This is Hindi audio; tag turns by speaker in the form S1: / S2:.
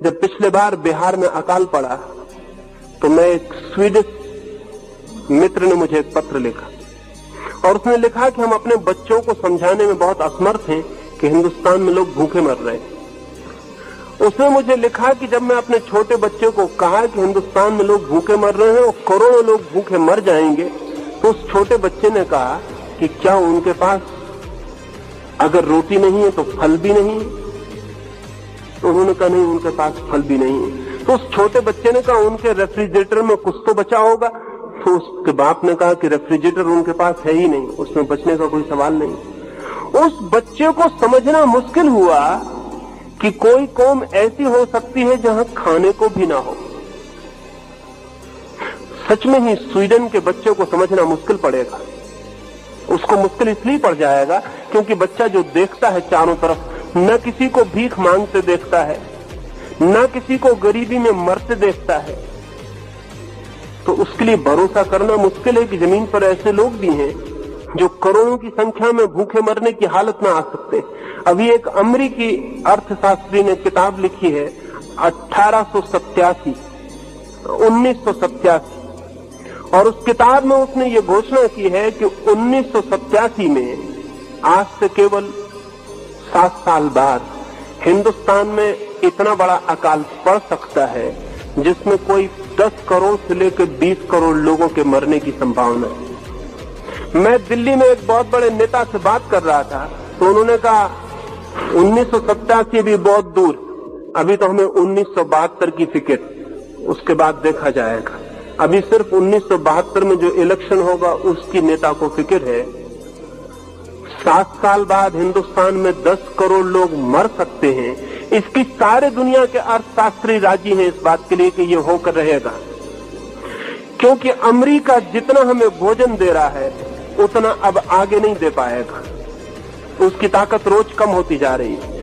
S1: जब पिछले बार बिहार में अकाल पड़ा तो मैं एक स्वीडिश मित्र ने मुझे एक पत्र लिखा और उसने लिखा कि हम अपने बच्चों को समझाने में बहुत असमर्थ हैं कि हिंदुस्तान में लोग भूखे मर रहे हैं। उसने मुझे लिखा कि जब मैं अपने छोटे बच्चे को कहा कि हिंदुस्तान में लोग भूखे मर रहे हैं और करोड़ों लोग भूखे मर जाएंगे, तो उस छोटे बच्चे ने कहा कि क्या उनके पास अगर रोटी नहीं है तो फल भी नहीं है? तो उन्होंने कहा नहीं, उनके पास फल भी नहीं है। तो उस छोटे बच्चे ने कहा उनके रेफ्रिजरेटर में कुछ तो बचा होगा। तो उसके बाप ने कहा कि रेफ्रिजरेटर उनके पास है ही नहीं, उसमें बचने का कोई सवाल नहीं। उस बच्चे को समझना मुश्किल हुआ कि कोई कौम ऐसी हो सकती है जहां खाने को भी ना हो। सच में ही स्वीडन के बच्चे को समझना मुश्किल पड़ेगा। उसको मुश्किल इसलिए पड़ जाएगा क्योंकि बच्चा जो देखता है चारों तरफ, न किसी को भीख मांगते देखता है, न किसी को गरीबी में मरते देखता है, तो उसके लिए भरोसा करना मुश्किल है कि जमीन पर ऐसे लोग भी हैं जो करोड़ों की संख्या में भूखे मरने की हालत में आ सकते हैं। अभी एक अमेरिकी अर्थशास्त्री ने किताब लिखी है 1987 और उस किताब में उसने ये घोषणा की है कि 1987 में आज से केवल 7 साल बाद हिंदुस्तान में इतना बड़ा अकाल पड़ सकता है जिसमें कोई 10 करोड़ से लेकर 20 करोड़ लोगों के मरने की संभावना है। मैं दिल्ली में एक बहुत बड़े नेता से बात कर रहा था तो उन्होंने कहा 1987 भी बहुत दूर, अभी तो हमें 1972 की फिक्र, उसके बाद देखा जाएगा। अभी सिर्फ 1972 में जो इलेक्शन होगा उसकी नेता को फिक्र है। 7 साल बाद हिंदुस्तान में 10 करोड़ लोग मर सकते हैं, इसकी सारे दुनिया के अर्थशास्त्री राजी हैं इस बात के लिए कि ये होकर रहेगा, क्योंकि अमेरिका जितना हमें भोजन दे रहा है उतना अब आगे नहीं दे पाएगा। उसकी ताकत रोज कम होती जा रही है।